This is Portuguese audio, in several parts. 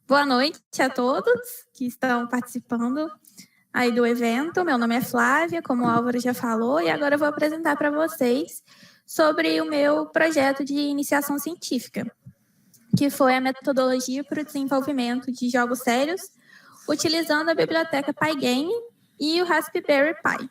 Boa noite a todos que estão participando aí do evento. Meu nome é Flávia, como o Álvaro já falou, e agora eu vou apresentar para vocês sobre o meu projeto de iniciação científica, que foi a metodologia para o desenvolvimento de jogos sérios, utilizando a biblioteca Pygame e o Raspberry Pi.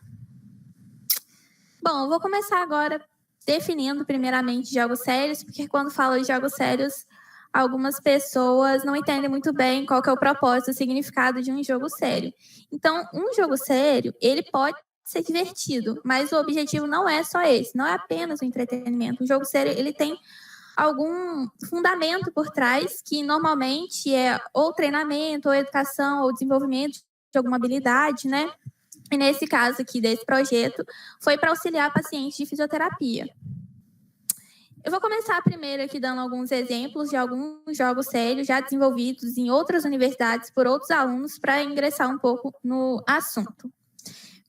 Bom, eu vou começar agora definindo primeiramente jogos sérios, porque quando falo de jogos sérios, algumas pessoas não entendem muito bem qual que é o propósito, o significado de um jogo sério. Então, um jogo sério, ele pode ser divertido, mas o objetivo não é só esse, não é apenas o entretenimento. O jogo sério, ele tem algum fundamento por trás, que normalmente é ou treinamento, ou educação, ou desenvolvimento de alguma habilidade, né? E nesse caso aqui desse projeto, foi para auxiliar pacientes de fisioterapia. Eu vou começar primeiro aqui dando alguns exemplos de alguns jogos sérios já desenvolvidos em outras universidades por outros alunos para ingressar um pouco no assunto.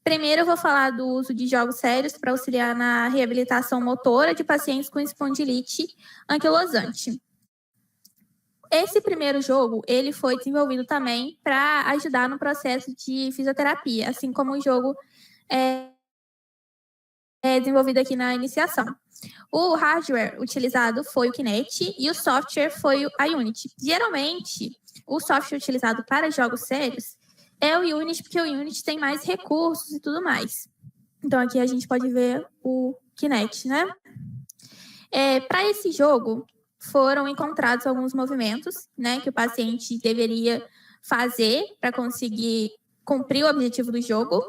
Primeiro, eu vou falar do uso de jogos sérios para auxiliar na reabilitação motora de pacientes com espondilite anquilosante. Esse primeiro jogo, ele foi desenvolvido também para ajudar no processo de fisioterapia, assim como o jogo desenvolvido aqui na iniciação. O hardware utilizado foi o Kinect e o software foi a Unity. Geralmente, o software utilizado para jogos sérios é o Unity, porque o Unity tem mais recursos e tudo mais. Então, aqui a gente pode ver o Kinect, né? Para esse jogo, foram encontrados alguns movimentos, né, que o paciente deveria fazer para conseguir cumprir o objetivo do jogo.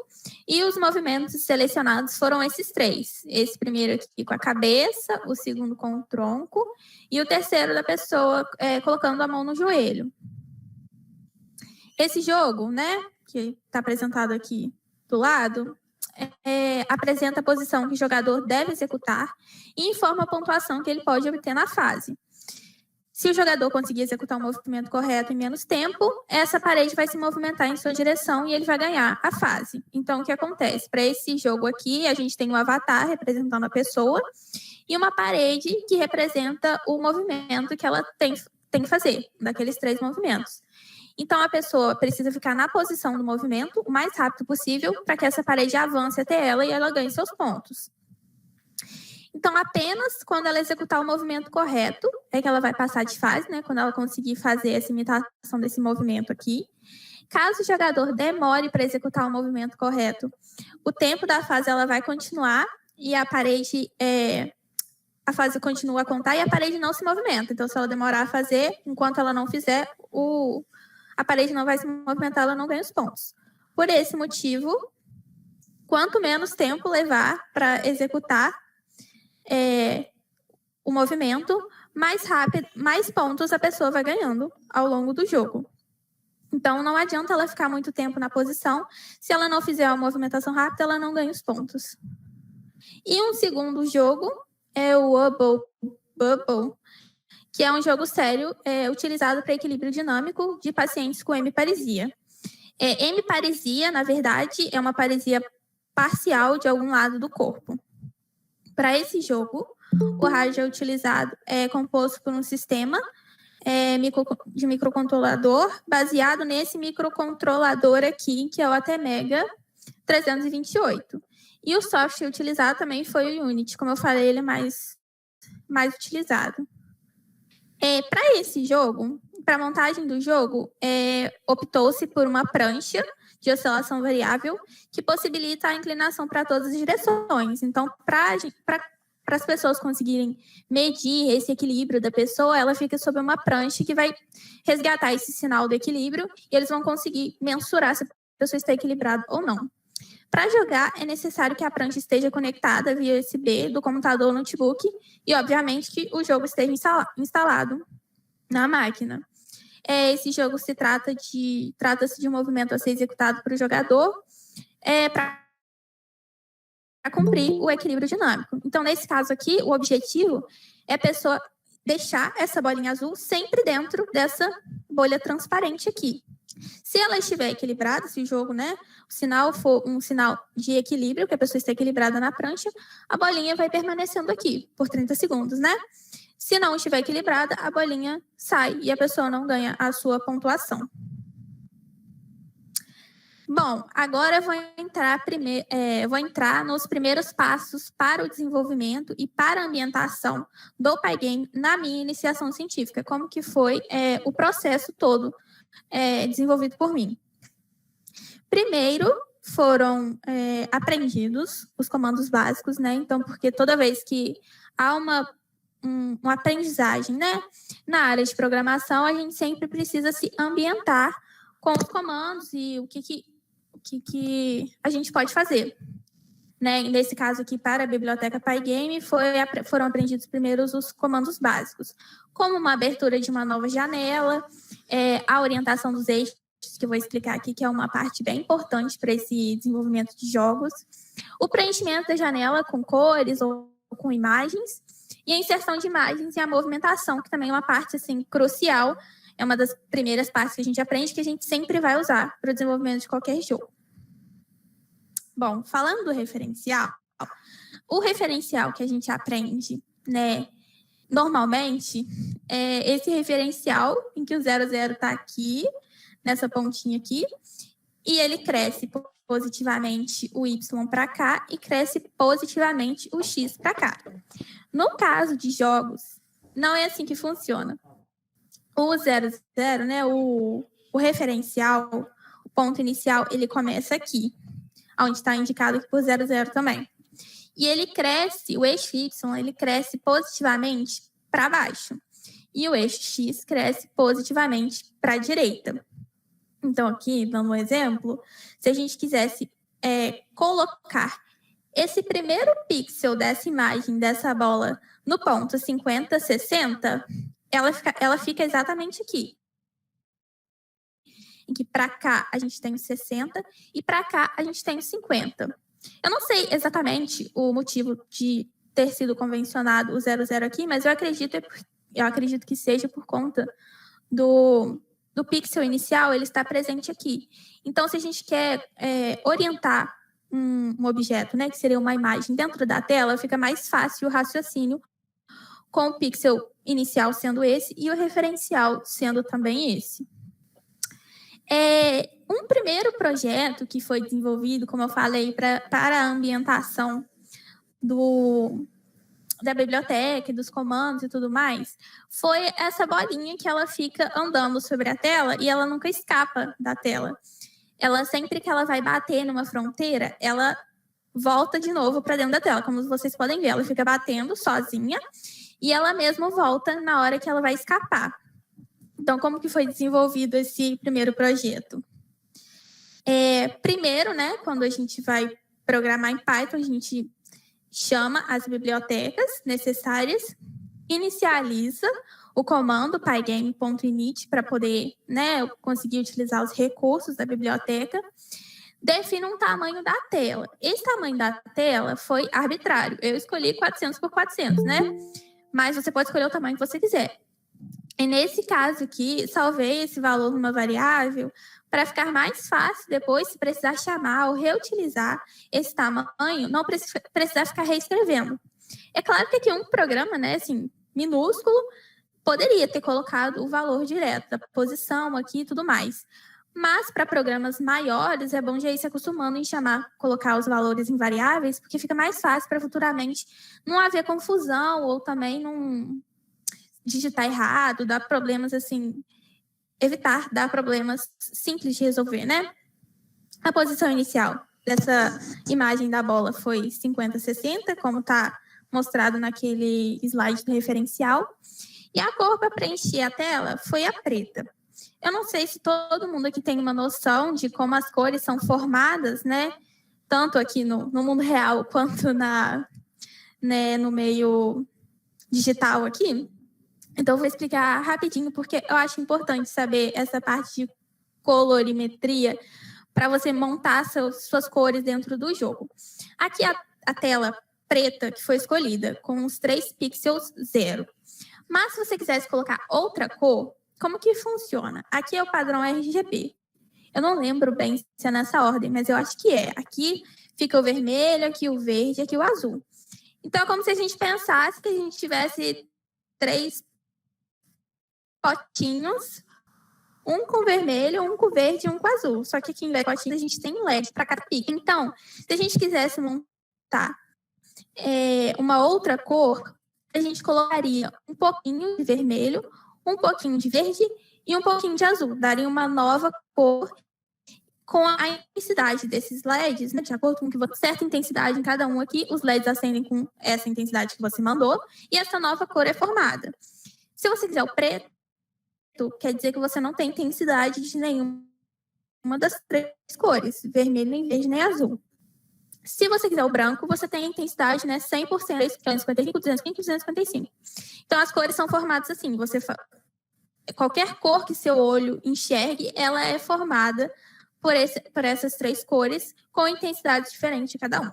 E os movimentos selecionados foram esses três. Esse primeiro aqui com a cabeça, o segundo com o tronco e o terceiro da pessoa colocando a mão no joelho. Esse jogo, né, que está apresentado aqui do lado, apresenta a posição que o jogador deve executar e informa a pontuação que ele pode obter na fase. Se o jogador conseguir executar o movimento correto em menos tempo, essa parede vai se movimentar em sua direção e ele vai ganhar a fase. Então, o que acontece? Para esse jogo aqui, a gente tem um avatar representando a pessoa e uma parede que representa o movimento que ela tem que fazer, daqueles três movimentos. Então, a pessoa precisa ficar na posição do movimento o mais rápido possível para que essa parede avance até ela e ela ganhe seus pontos. Então, apenas quando ela executar o movimento correto é que ela vai passar de fase, né? Quando ela conseguir fazer essa imitação desse movimento aqui. Caso o jogador demore para executar o movimento correto, o tempo da fase ela vai continuar e a parede a fase continua a contar e a parede não se movimenta. Então, se ela demorar a fazer, enquanto ela não fizer, a parede não vai se movimentar, ela não ganha os pontos. Por esse motivo, quanto menos tempo levar para executar o movimento, mais rápido, mais pontos a pessoa vai ganhando ao longo do jogo. Então, não adianta ela ficar muito tempo na posição. Se ela não fizer a movimentação rápida, ela não ganha os pontos. E um segundo jogo é o Wubble Bubble, que é um jogo sério utilizado para equilíbrio dinâmico de pacientes com hemiparesia. Hemiparesia, na verdade, é uma paresia parcial de algum lado do corpo. Para esse jogo, o hardware utilizado é composto por um sistema de microcontrolador baseado nesse microcontrolador aqui, que é o ATmega 328. E o software utilizado também foi o Unity, como eu falei, ele é mais utilizado. Para esse jogo, para a montagem do jogo, optou-se por uma prancha de oscilação variável que possibilita a inclinação para todas as direções. Então, para as pessoas conseguirem medir esse equilíbrio da pessoa, ela fica sobre uma prancha que vai resgatar esse sinal do equilíbrio e eles vão conseguir mensurar se a pessoa está equilibrada ou não. Para jogar, é necessário que a prancha esteja conectada via USB do computador ou notebook e, obviamente, que o jogo esteja instalado na máquina. Esse jogo trata-se de um movimento a ser executado por o jogador para cumprir o equilíbrio dinâmico. Então, nesse caso aqui, o objetivo é a pessoa deixar essa bolinha azul sempre dentro dessa bolha transparente aqui. Se ela estiver equilibrada, se o jogo, né, o sinal for um sinal de equilíbrio, que a pessoa está equilibrada na prancha, a bolinha vai permanecendo aqui por 30 segundos, né? Se não estiver equilibrada, a bolinha sai e a pessoa não ganha a sua pontuação. Bom, agora eu vou entrar nos primeiros passos para o desenvolvimento e para a ambientação do Pygame na minha iniciação científica, como que foi o processo todo desenvolvido por mim. Primeiro, foram aprendidos os comandos básicos, né? Então, porque toda vez que há uma aprendizagem, né, na área de programação, a gente sempre precisa se ambientar com os comandos e o que a gente pode fazer. Né? Nesse caso aqui, para a biblioteca Pygame, foram aprendidos primeiro os comandos básicos, como uma abertura de uma nova janela, a orientação dos eixos, que eu vou explicar aqui, que é uma parte bem importante para esse desenvolvimento de jogos, o preenchimento da janela com cores ou com imagens, e a inserção de imagens e a movimentação, que também é uma parte assim, crucial, é uma das primeiras partes que a gente aprende, que a gente sempre vai usar para o desenvolvimento de qualquer jogo. Bom, falando do referencial, o referencial que a gente aprende, né, normalmente, é esse referencial em que o 00 está aqui, nessa pontinha aqui, e ele cresce positivamente o Y para cá e cresce positivamente o X para cá. No caso de jogos, não é assim que funciona. O 00, né, o referencial, o ponto inicial, ele começa aqui, onde está indicado aqui por 00 também. E ele cresce, o eixo Y, ele cresce positivamente para baixo. E o eixo X cresce positivamente para a direita. Então, aqui, dando um exemplo, se a gente quisesse colocar esse primeiro pixel dessa imagem, dessa bola, no ponto 50, 60, ela fica exatamente aqui. Em que para cá a gente tem 60 e para cá a gente tem 50. Eu não sei exatamente o motivo de ter sido convencionado o 00 aqui, mas eu acredito que seja por conta do pixel inicial, ele está presente aqui. Então, se a gente quer orientar um objeto, né, que seria uma imagem dentro da tela, fica mais fácil o raciocínio com o pixel inicial sendo esse e o referencial sendo também esse. Um primeiro projeto que foi desenvolvido, como eu falei, para a ambientação da biblioteca, dos comandos e tudo mais, foi essa bolinha que ela fica andando sobre a tela e ela nunca escapa da tela. Ela, sempre que ela vai bater numa fronteira, ela volta de novo para dentro da tela. Como vocês podem ver, ela fica batendo sozinha e ela mesma volta na hora que ela vai escapar. Então, como que foi desenvolvido esse primeiro projeto? Primeiro, né, quando a gente vai programar em Python, a gente chama as bibliotecas necessárias, inicializa o comando pygame.init para poder, né, conseguir utilizar os recursos da biblioteca, define um tamanho da tela. Esse tamanho da tela foi arbitrário. Eu escolhi 400 por 400, né? Mas você pode escolher o tamanho que você quiser. E nesse caso aqui, salvei esse valor numa variável para ficar mais fácil depois, se precisar chamar ou reutilizar esse tamanho, não precisar ficar reescrevendo. É claro que aqui um programa, né, assim, minúsculo, poderia ter colocado o valor direto da posição aqui e tudo mais. Mas para programas maiores, é bom já ir se acostumando em colocar os valores em variáveis, porque fica mais fácil para futuramente não haver confusão ou também não digitar errado, dar problemas assim, evitar dar problemas simples de resolver, né? A posição inicial dessa imagem da bola foi 50, 60, como está mostrado naquele slide do referencial. E a cor para preencher a tela foi a preta. Eu não sei se todo mundo aqui tem uma noção de como as cores são formadas, né? Tanto aqui no mundo real quanto no meio digital aqui. Então, eu vou explicar rapidinho, porque eu acho importante saber essa parte de colorimetria para você montar suas cores dentro do jogo. Aqui a tela preta que foi escolhida, com os 3 pixels 0. Mas se você quisesse colocar outra cor, como que funciona? Aqui é o padrão RGB. Eu não lembro bem se é nessa ordem, mas eu acho que é. Aqui fica o vermelho, aqui o verde, aqui o azul. Então, é como se a gente pensasse que a gente tivesse 3 potinhos, um com vermelho, um com verde e um com azul. Só que aqui em potinho a gente tem LED para cada pique. Então, se a gente quisesse montar uma outra cor, a gente colocaria um pouquinho de vermelho, um pouquinho de verde e um pouquinho de azul. Daria uma nova cor com a intensidade desses LEDs, né? De acordo com que você certa intensidade em cada um aqui, os LEDs acendem com essa intensidade que você mandou e essa nova cor é formada. Se você quiser o preto, quer dizer que você não tem intensidade de nenhuma das 3 cores, vermelho, nem verde, nem azul. Se você quiser o branco, você tem a intensidade, né, 100%, 255, 205, 255. Então, as cores são formadas assim. Qualquer cor que seu olho enxergue, ela é formada por essas 3 cores, com intensidades diferentes de cada um.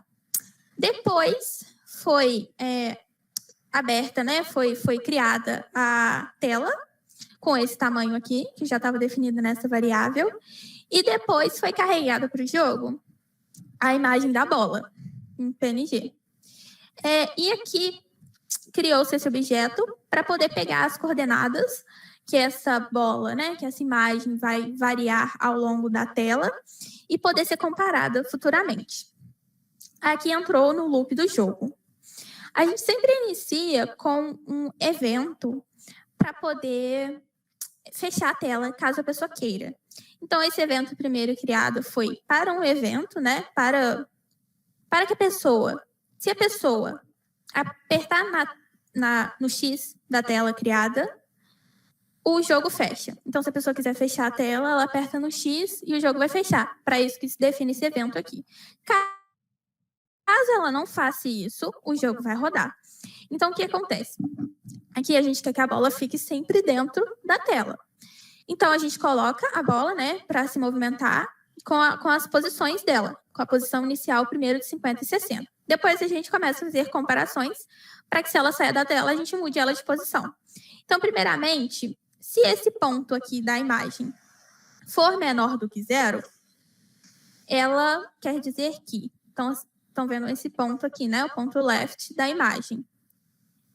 Depois, foi aberta, né, foi criada a tela, com esse tamanho aqui, que já estava definido nessa variável. E depois foi carregada para o jogo a imagem da bola, em PNG. E aqui criou-se esse objeto para poder pegar as coordenadas que essa bola, né, que essa imagem vai variar ao longo da tela e poder ser comparada futuramente. Aqui entrou no loop do jogo. A gente sempre inicia com um evento para poder fechar a tela, caso a pessoa queira. Então, esse evento primeiro criado foi para um evento, né? Para que a pessoa, se a pessoa apertar no X da tela criada, o jogo fecha. Então, se a pessoa quiser fechar a tela, ela aperta no X e o jogo vai fechar. Para isso que se define esse evento aqui. Caso ela não faça isso, o jogo vai rodar. Então, o que acontece? Aqui a gente quer que a bola fique sempre dentro da tela. Então, a gente coloca a bola, né, para se movimentar com as posições dela, com a posição inicial primeiro de 50 e 60. Depois, a gente começa a fazer comparações para que, se ela saia da tela, a gente mude ela de posição. Então, primeiramente, se esse ponto aqui da imagem for menor do que 0, ela quer dizer que... Então, estão vendo esse ponto aqui, né, o ponto left da imagem.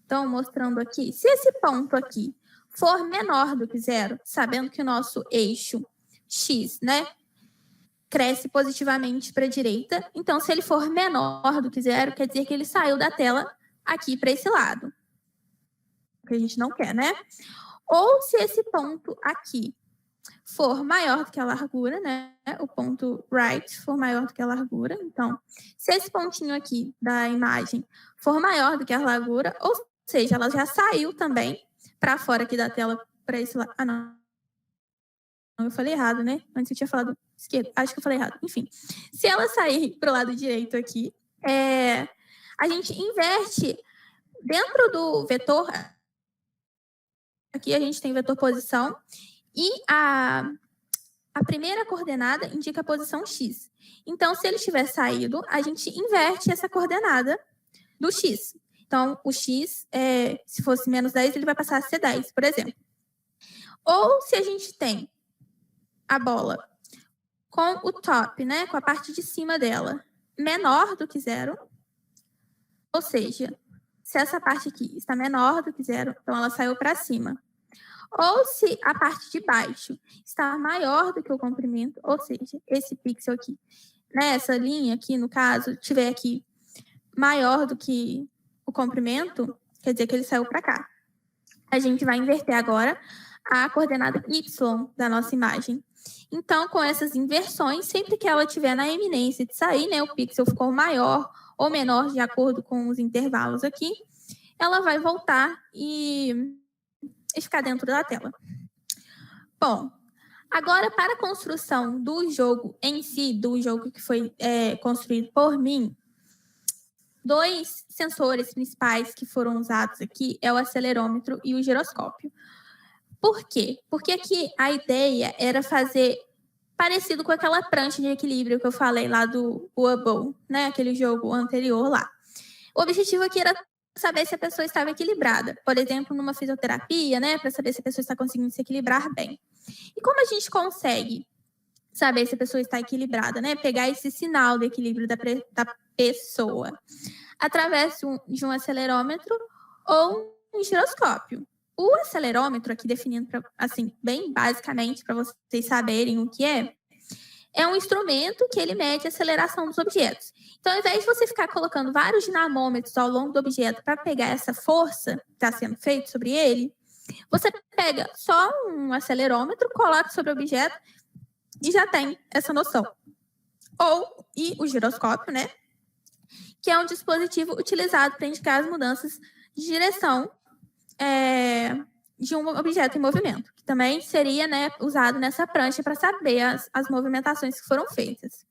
Então, mostrando aqui, se esse ponto aqui for menor do que 0, sabendo que o nosso eixo X, né, cresce positivamente para a direita, então, se ele for menor do que 0, quer dizer que ele saiu da tela aqui para esse lado. Que a gente não quer, né? Ou se esse ponto aqui for maior do que a largura, né, o ponto right for maior do que a largura, então, se esse pontinho aqui da imagem for maior do que a largura, ou seja, ela já saiu também para fora aqui da tela, para esse lado. Ah, não. Eu falei errado, né? Antes eu tinha falado esquerdo. Acho que eu falei errado. Enfim, se ela sair para o lado direito aqui, a gente inverte dentro do vetor. Aqui a gente tem vetor posição e a primeira coordenada indica a posição X. Então, se ele tiver saído, a gente inverte essa coordenada do X. Então, o X, se fosse menos 10, ele vai passar a ser 10, por exemplo. Ou se a gente tem a bola com o top, né, com a parte de cima dela, menor do que 0, ou seja, se essa parte aqui está menor do que 0, então ela saiu para cima. Ou se a parte de baixo está maior do que o comprimento, ou seja, esse pixel aqui, né, essa linha aqui, no caso, tiver aqui maior do que o comprimento, quer dizer que ele saiu para cá. A gente vai inverter agora a coordenada Y da nossa imagem. Então, com essas inversões, sempre que ela estiver na eminência de sair, né, o pixel ficou maior ou menor de acordo com os intervalos aqui, ela vai voltar e ficar dentro da tela. Bom, agora para a construção do jogo em si, do jogo que foi construído por mim, 2 sensores principais que foram usados aqui é o acelerômetro e o giroscópio. Por quê? Porque aqui a ideia era fazer parecido com aquela prancha de equilíbrio que eu falei lá do Wobble, né? Aquele jogo anterior lá. O objetivo aqui era saber se a pessoa estava equilibrada. Por exemplo, numa fisioterapia, né? Para saber se a pessoa está conseguindo se equilibrar bem. E como a gente consegue saber se a pessoa está equilibrada, né? Pegar esse sinal de equilíbrio da pessoa através de um acelerômetro ou um giroscópio. O acelerômetro, aqui definindo, assim, bem basicamente, para vocês saberem o que é um instrumento que ele mede a aceleração dos objetos. Então, ao invés de você ficar colocando vários dinamômetros ao longo do objeto para pegar essa força que está sendo feita sobre ele, você pega só um acelerômetro, coloca sobre o objeto e já tem essa noção. E o giroscópio, né? Que é um dispositivo utilizado para indicar as mudanças de direção de um objeto em movimento, que também seria, né, usado nessa prancha para saber as movimentações que foram feitas.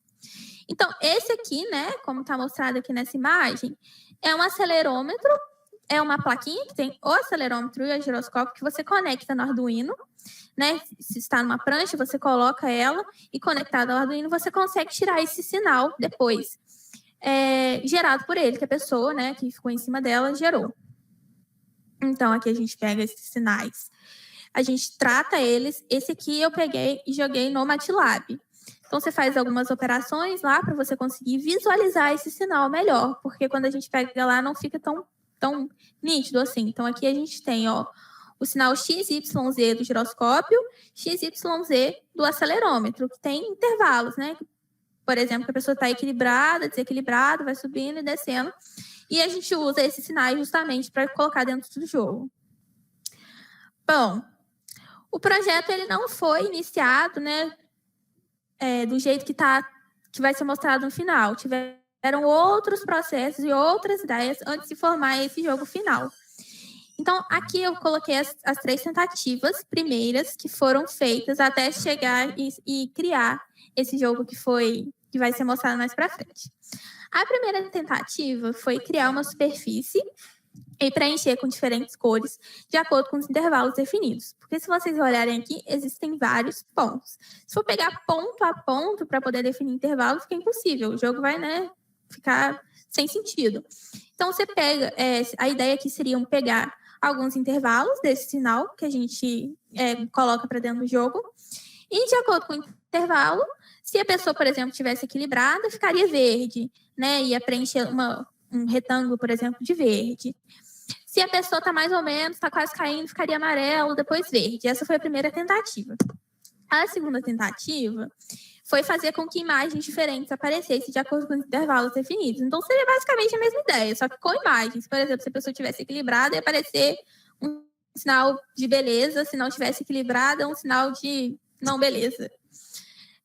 Então, esse aqui, né, como está mostrado aqui nessa imagem, é um acelerômetro, é uma plaquinha que tem o acelerômetro e o giroscópio que você conecta no Arduino, né? Se está numa prancha, você coloca ela e conectada ao Arduino, você consegue tirar esse sinal depois, gerado por ele, que a pessoa, né, que ficou em cima dela, gerou. Então, aqui a gente pega esses sinais, a gente trata eles. Esse aqui eu peguei e joguei no MATLAB. Então, você faz algumas operações lá para você conseguir visualizar esse sinal melhor, porque quando a gente pega lá não fica tão nítido assim. Então, aqui a gente tem, ó, o sinal XYZ do giroscópio, XYZ do acelerômetro, que tem intervalos, né? Por exemplo, que a pessoa está equilibrada, desequilibrada, vai subindo e descendo. E a gente usa esses sinais justamente para colocar dentro do jogo. Bom, o projeto ele não foi iniciado, né, do jeito que vai ser mostrado no final. Tiveram outros processos e outras ideias antes de formar esse jogo final. Então, aqui eu coloquei as 3 tentativas primeiras que foram feitas até chegar e criar esse jogo que vai ser mostrado mais para frente. A primeira tentativa foi criar uma superfície e preencher com diferentes cores de acordo com os intervalos definidos. Porque se vocês olharem aqui, existem vários pontos. Se for pegar ponto a ponto para poder definir intervalo, fica impossível. O jogo vai, né, ficar sem sentido. Então, você pega... a ideia aqui seria pegar alguns intervalos desse sinal que a gente coloca para dentro do jogo. E, de acordo com o intervalo, se a pessoa, por exemplo, tivesse equilibrada, ficaria verde, né? Ia preencher um retângulo, por exemplo, de verde. Se a pessoa está mais ou menos, está quase caindo, ficaria amarelo, depois verde. Essa foi a primeira tentativa. A segunda tentativa foi fazer com que imagens diferentes aparecessem de acordo com os intervalos definidos. Então, seria basicamente a mesma ideia, só que com imagens. Por exemplo, se a pessoa estivesse equilibrada, ia aparecer um sinal de beleza. Se não estivesse equilibrada, um sinal de não beleza.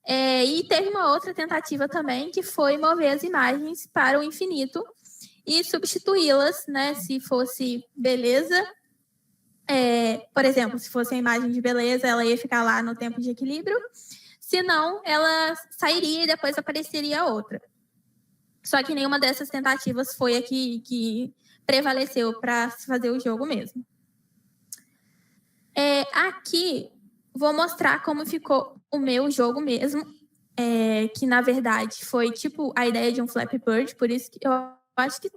E teve uma outra tentativa também, que foi mover as imagens para o infinito e substituí-las, né? Se fosse beleza, por exemplo, se fosse a imagem de beleza, ela ia ficar lá no tempo de equilíbrio. Se não, ela sairia e depois apareceria outra. Só que nenhuma dessas tentativas foi a que prevaleceu para fazer o jogo mesmo. Aqui, vou mostrar como ficou o meu jogo mesmo, que, na verdade, foi tipo a ideia de um Flappy Bird, por isso que eu acho que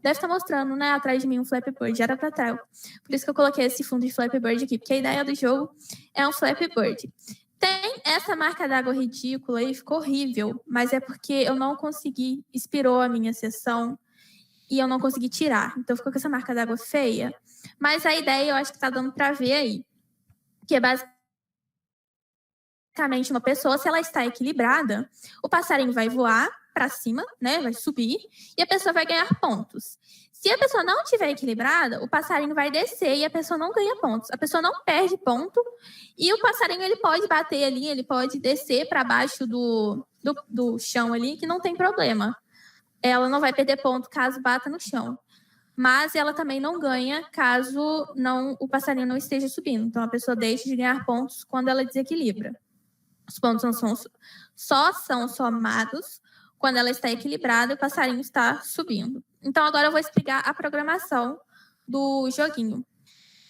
deve estar mostrando, né, atrás de mim um Flappy Bird, era para trás. Por isso que eu coloquei esse fundo de Flappy Bird aqui, porque a ideia do jogo é um Flappy Bird. Tem essa marca d'água ridícula aí, ficou horrível, mas é porque eu não consegui, expirou a minha sessão e eu não consegui tirar. Então ficou com essa marca d'água feia. Mas a ideia eu acho que tá dando para ver aí, que é basicamente uma pessoa, se ela está equilibrada, o passarinho vai voar para cima, né? Vai subir e a pessoa vai ganhar pontos. Se a pessoa não estiver equilibrada, o passarinho vai descer e a pessoa não ganha pontos. A pessoa não perde ponto e o passarinho ele pode bater ali, ele pode descer para baixo do chão ali, que não tem problema. Ela não vai perder ponto caso bata no chão. Mas ela também não ganha caso o passarinho não esteja subindo. Então, a pessoa deixa de ganhar pontos quando ela desequilibra. Os pontos só são somados quando ela está equilibrada e o passarinho está subindo. Então, agora eu vou explicar a programação do joguinho.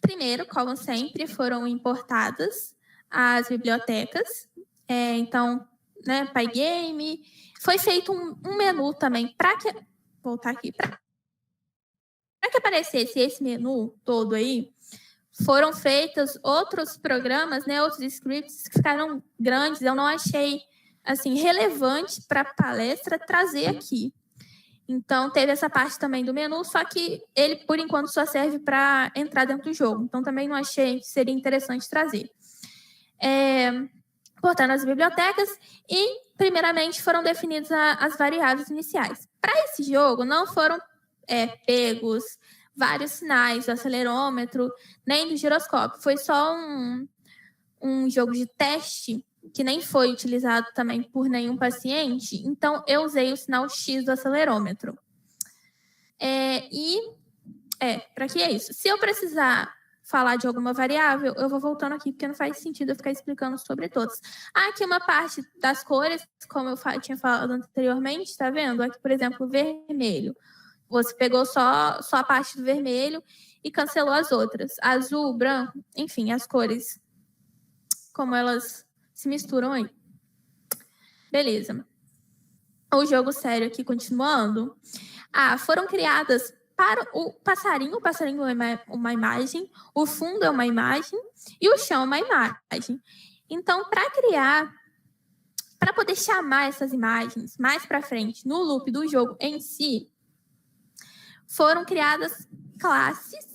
Primeiro, como sempre, foram importadas as bibliotecas. Então, né, Pygame. Foi feito um menu também para que... Voltar aqui. Para que aparecesse esse menu todo aí, foram feitos outros programas, né, outros scripts que ficaram grandes. Eu não achei assim relevante para a palestra trazer aqui. Então, teve essa parte também do menu, só que ele, por enquanto, só serve para entrar dentro do jogo. Então, também não achei que seria interessante trazer. Portanto, as bibliotecas e, primeiramente, foram definidas as variáveis iniciais. Para esse jogo, não foram pegos vários sinais do acelerômetro, nem do giroscópio. Foi só um jogo de teste que nem foi utilizado também por nenhum paciente, então eu usei o sinal X do acelerômetro. Para que é isso? Se eu precisar falar de alguma variável, eu vou voltando aqui, porque não faz sentido eu ficar explicando sobre todas. Aqui uma parte das cores, como eu tinha falado anteriormente, tá vendo? Aqui, por exemplo, o vermelho. Você pegou só a parte do vermelho e cancelou as outras. Azul, branco, enfim, as cores, como elas se misturam aí. Beleza. O jogo sério aqui, continuando. Foram criadas para o passarinho é uma imagem, o fundo é uma imagem e o chão é uma imagem. Então, para poder chamar essas imagens mais para frente no loop do jogo em si, foram criadas classes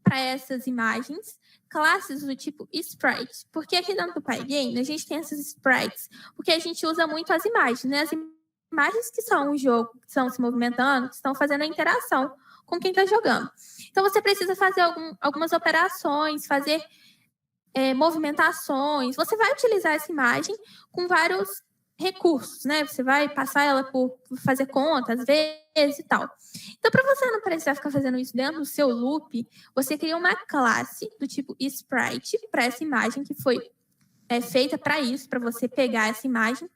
para essas imagens, classes do tipo sprite. Porque aqui dentro do Pygame, a gente tem essas sprites, porque a gente usa muito as imagens, né? As imagens que são o jogo, que estão se movimentando, que estão fazendo a interação com quem está jogando. Então, você precisa fazer algumas operações, fazer movimentações. Você vai utilizar essa imagem com vários recursos, né? Você vai passar ela por fazer conta, às vezes e tal. Então, para você não precisar ficar fazendo isso dentro do seu loop, você cria uma classe do tipo sprite para essa imagem que foi feita para isso, para você pegar essa imagem.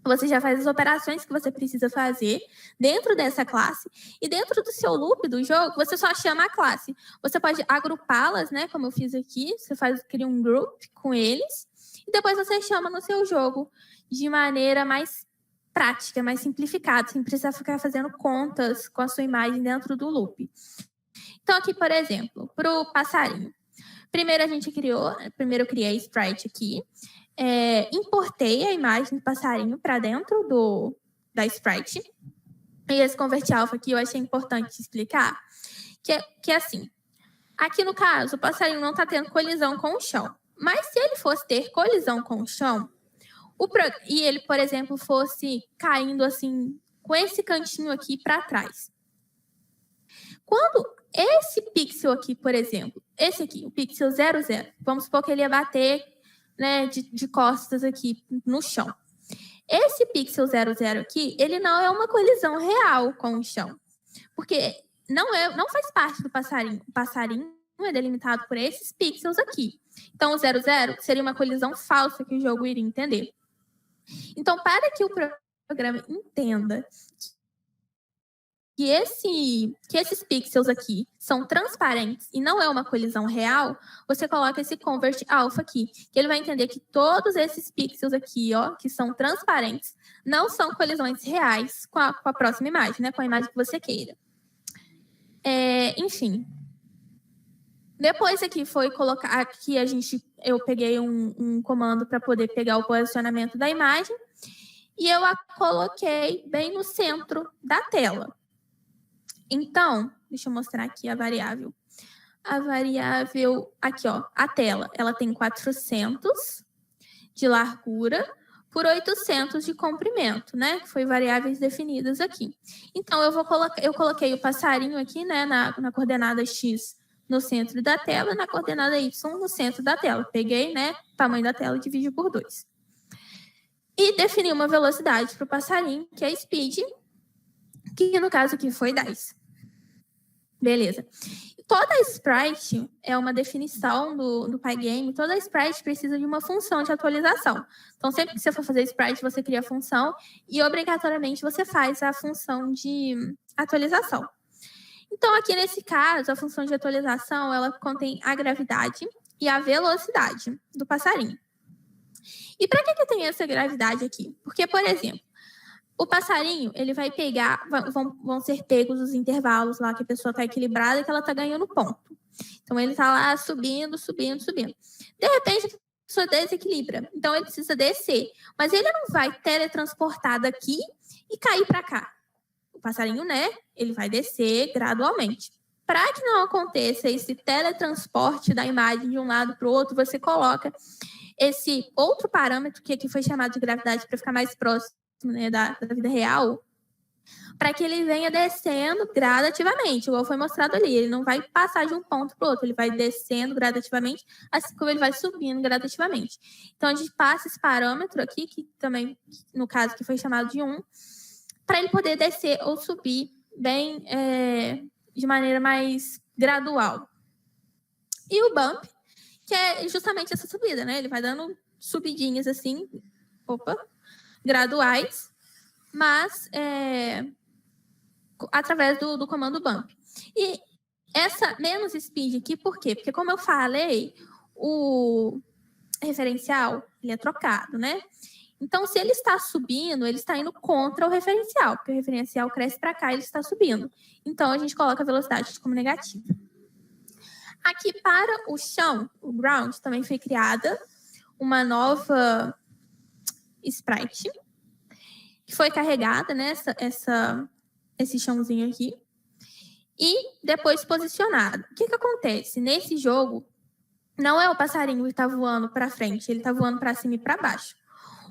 Você já faz as operações que você precisa fazer dentro dessa classe e dentro do seu loop do jogo, você só chama a classe. Você pode agrupá-las, né? Como eu fiz aqui, você cria um group com eles e depois você chama no seu jogo de maneira mais prática, mais simplificada, sem precisar ficar fazendo contas com a sua imagem dentro do loop. Então, aqui, por exemplo, para o passarinho. Primeiro eu criei a sprite aqui. Importei a imagem do passarinho para dentro da sprite. E esse convert alpha aqui eu achei importante explicar, que é assim, aqui no caso, o passarinho não está tendo colisão com o chão. Mas se ele fosse ter colisão com o chão, e ele, por exemplo, fosse caindo assim, com esse cantinho aqui para trás. Quando esse pixel aqui, por exemplo, esse aqui, o pixel 00, vamos supor que ele ia bater, né, de costas aqui no chão. Esse pixel 00 aqui, ele não é uma colisão real com o chão, porque não faz parte do passarinho. O passarinho é delimitado por esses pixels aqui. Então, o 00 seria uma colisão falsa que o jogo iria entender. Então, para que o programa entenda que esses pixels aqui são transparentes e não é uma colisão real, você coloca esse convert alpha aqui, que ele vai entender que todos esses pixels aqui, ó, que são transparentes, não são colisões reais com a próxima imagem, né, com a imagem que você queira. Enfim. Depois aqui foi colocar, aqui eu peguei um comando para poder pegar o posicionamento da imagem e eu a coloquei bem no centro da tela. Então, deixa eu mostrar aqui a variável. A variável, aqui ó, a tela, ela tem 400 de largura por 800 de comprimento, né? Que foi variáveis definidas aqui. Então, eu coloquei o passarinho aqui, né, na coordenada X no centro da tela e na coordenada Y no centro da tela. Peguei, né, o tamanho da tela e dividi por 2. E defini uma velocidade para o passarinho, que é a speed, que no caso aqui foi 10. Beleza. Toda sprite é uma definição do Pygame, toda sprite precisa de uma função de atualização. Então, sempre que você for fazer sprite, você cria a função e, obrigatoriamente, você faz a função de atualização. Então, aqui nesse caso, a função de atualização, ela contém a gravidade e a velocidade do passarinho. E para que tem essa gravidade aqui? Porque, por exemplo, o passarinho, ele vai pegar, vão ser pegos os intervalos lá que a pessoa está equilibrada e que ela está ganhando ponto. Então, ele está lá subindo, subindo, subindo. De repente, a pessoa desequilibra. Então, ele precisa descer. Mas ele não vai teletransportar daqui e cair para cá. passarinho, né, ele vai descer gradualmente. Para que não aconteça esse teletransporte da imagem de um lado para o outro, você coloca esse outro parâmetro, que aqui foi chamado de gravidade para ficar mais próximo, né, da vida real, para que ele venha descendo gradativamente, igual foi mostrado ali. Ele não vai passar de um ponto para o outro, ele vai descendo gradativamente, assim como ele vai subindo gradativamente. Então, a gente passa esse parâmetro aqui, que também, no caso, que foi chamado de 1, para ele poder descer ou subir bem de maneira mais gradual. E o bump, que é justamente essa subida, né? Ele vai dando subidinhas assim, graduais, mas através do comando bump. E essa menos speed aqui, por quê? Porque, como eu falei, o referencial ele é trocado, né? Então, se ele está subindo, ele está indo contra o referencial, porque o referencial cresce para cá e ele está subindo. Então, a gente coloca a velocidade como negativa. Aqui, para o chão, o ground, também foi criada uma nova sprite, que foi carregada, né, esse chãozinho aqui, e depois posicionado. O que acontece? Nesse jogo, não é o passarinho que está voando para frente, ele está voando para cima e para baixo.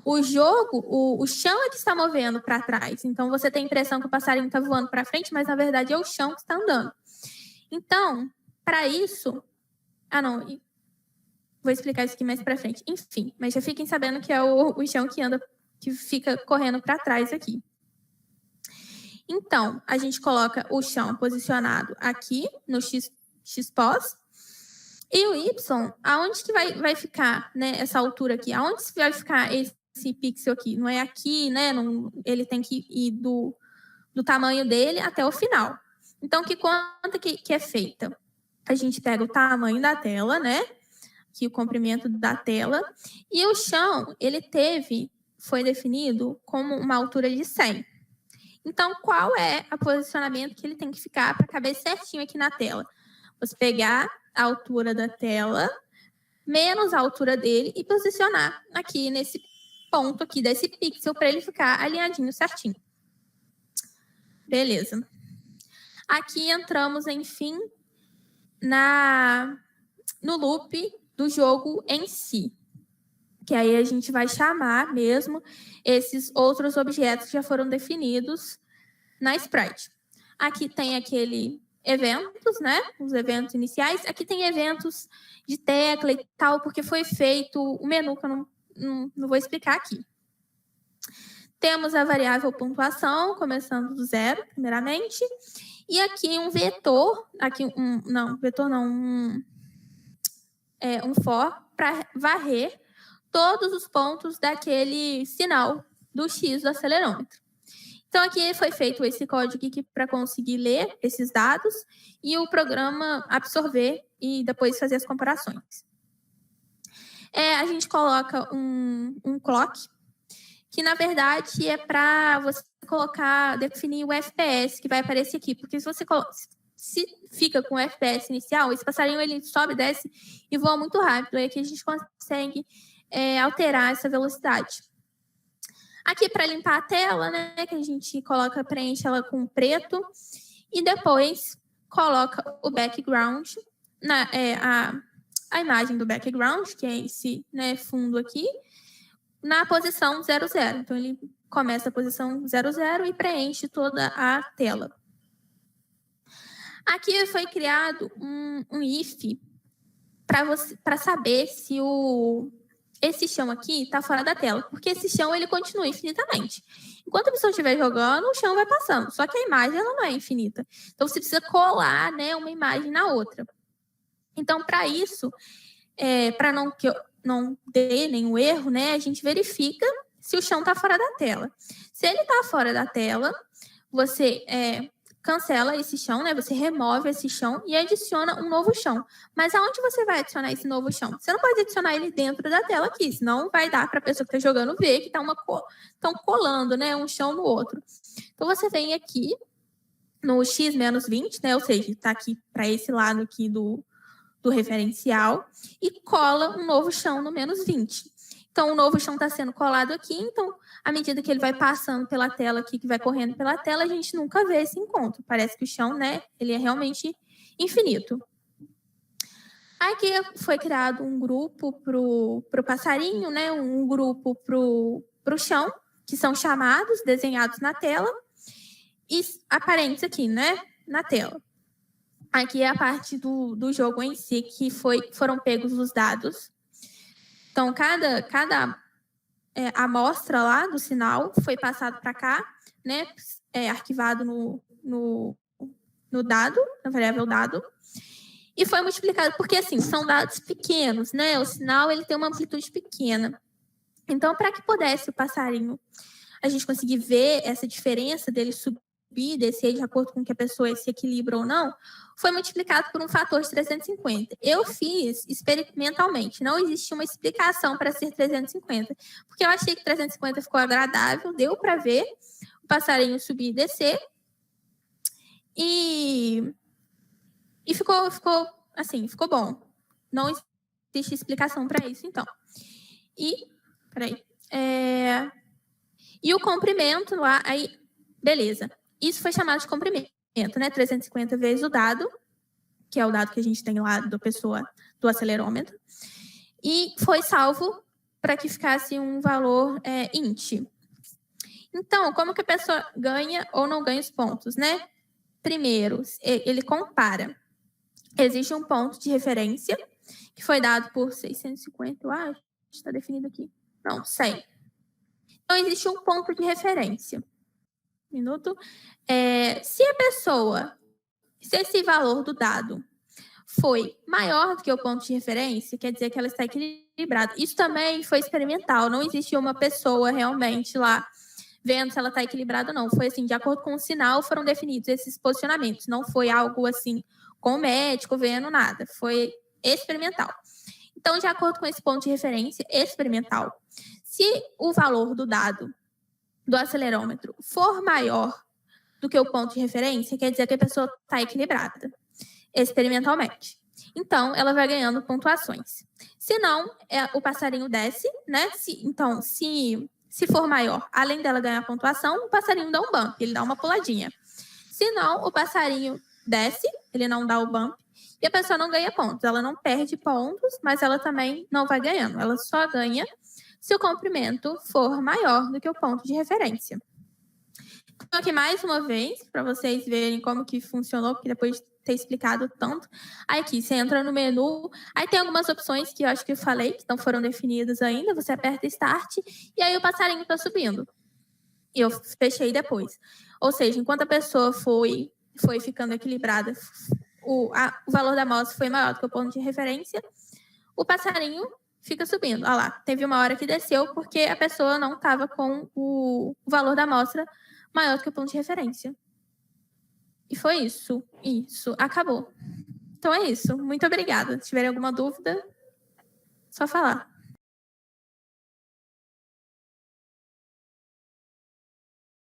O jogo, o chão é que está movendo para trás. Então, você tem a impressão que o passarinho está voando para frente, mas, na verdade, é o chão que está andando. Então, para isso... vou explicar isso aqui mais para frente. Enfim, mas já fiquem sabendo que é o chão que anda, que fica correndo para trás aqui. Então, a gente coloca o chão posicionado aqui, no X-pos, e o Y, aonde que vai ficar, né, essa altura aqui? Aonde vai ficar esse pixel aqui? Não é aqui, né? Ele tem que ir do tamanho dele até o final. Então, que conta que é feita? A gente pega o tamanho da tela, né? Aqui o comprimento da tela. E o chão, foi definido como uma altura de 100. Então, qual é o posicionamento que ele tem que ficar para caber certinho aqui na tela? Você pegar a altura da tela, menos a altura dele, e posicionar aqui nesse ponto aqui desse pixel para ele ficar alinhadinho certinho. Beleza. Aqui entramos, enfim, no loop do jogo em si. Que aí a gente vai chamar mesmo esses outros objetos que já foram definidos na sprite. Aqui tem aquele eventos, né? Os eventos iniciais. Aqui tem eventos de tecla e tal, porque foi feito o menu, que eu não vou explicar aqui. Temos a variável pontuação, começando do 0, primeiramente. E aqui um vetor, um for, para varrer todos os pontos daquele sinal do X do acelerômetro. Então, aqui foi feito esse código aqui para conseguir ler esses dados e o programa absorver e depois fazer as comparações. A gente coloca um clock, que na verdade é para você definir o FPS que vai aparecer aqui, porque se fica com o FPS inicial, esse passarinho ele sobe, desce e voa muito rápido, aí aqui a gente consegue alterar essa velocidade. Aqui para limpar a tela, né, que a gente preenche ela com preto e depois coloca o background, a imagem do background, que é esse, né, fundo aqui, na posição 00. Então, ele começa a posição 00 e preenche toda a tela. Aqui foi criado um if para saber se esse chão aqui está fora da tela, porque esse chão ele continua infinitamente. Enquanto a pessoa estiver jogando, o chão vai passando, só que a imagem ela não é infinita. Então, você precisa colar, né, uma imagem na outra. Então, para isso, para não ter nenhum erro, né, a gente verifica se o chão está fora da tela. Se ele está fora da tela, você cancela esse chão, né? Você remove esse chão e adiciona um novo chão. Mas aonde você vai adicionar esse novo chão? Você não pode adicionar ele dentro da tela aqui, senão vai dar para a pessoa que está jogando ver que estão colando, né, um chão no outro. Então, você vem aqui no x-20, né? Ou seja, está aqui para esse lado aqui do referencial e cola um novo chão no -20. Então, o novo chão está sendo colado aqui. Então, à medida que ele vai passando pela tela aqui, que vai correndo pela tela, a gente nunca vê esse encontro. Parece que o chão, né, ele é realmente infinito. Aqui foi criado um grupo para o passarinho, né, um grupo para o chão, que são chamados, desenhados na tela, e aparentes aqui, né, na tela. Aqui é a parte do jogo em si, que foram pegos os dados. Então, cada amostra lá do sinal foi passado para cá, né, arquivado no dado, na variável dado, e foi multiplicado, porque assim, são dados pequenos, né, o sinal ele tem uma amplitude pequena. Então, para que pudesse o passarinho, a gente conseguir ver essa diferença dele subir, descer de acordo com que a pessoa se equilibra ou não, foi multiplicado por um fator de 350. Eu fiz experimentalmente, não existia uma explicação para ser 350, porque eu achei que 350 ficou agradável, deu para ver o passarinho subir e descer, e ficou assim, ficou bom. Não existe explicação para isso, então. E o comprimento lá, aí, beleza. Isso foi chamado de comprimento, né? 350 vezes o dado, que é o dado que a gente tem lá do acelerômetro, e foi salvo para que ficasse um valor int. Então, como que a pessoa ganha ou não ganha os pontos, né? Primeiro, ele compara. Existe um ponto de referência, que foi dado por 650, eu acho, está definido aqui. Não, 100. Então, existe um ponto de referência. Minuto. Se esse valor do dado foi maior do que o ponto de referência, quer dizer que ela está equilibrada. Isso também foi experimental, não existiu uma pessoa realmente lá vendo se ela está equilibrada ou não. Foi assim, de acordo com o sinal, foram definidos esses posicionamentos. Não foi algo assim, com o médico vendo nada. Foi experimental. Então, de acordo com esse ponto de referência experimental, se o valor do dado do acelerômetro for maior do que o ponto de referência, quer dizer que a pessoa está equilibrada, experimentalmente. Então, ela vai ganhando pontuações. Se não, o passarinho desce, né? Se for maior, além dela ganhar pontuação, o passarinho dá um bump, ele dá uma puladinha. Se não, o passarinho desce, ele não dá o bump, e a pessoa não ganha pontos. Ela não perde pontos, mas ela também não vai ganhando. Ela só ganha se o comprimento for maior do que o ponto de referência. Então, aqui mais uma vez, para vocês verem como que funcionou, porque depois de ter explicado tanto. Aí aqui, você entra no menu, aí tem algumas opções que eu acho que eu falei, que não foram definidas ainda, você aperta Start, e aí o passarinho está subindo. E eu fechei depois. Ou seja, enquanto a pessoa foi ficando equilibrada, o valor da amostra foi maior do que o ponto de referência, o passarinho fica subindo. Olha lá, teve uma hora que desceu porque a pessoa não estava com o valor da amostra maior do que o ponto de referência. E foi isso. Isso. Acabou. Então é isso. Muito obrigada. Se tiverem alguma dúvida, só falar.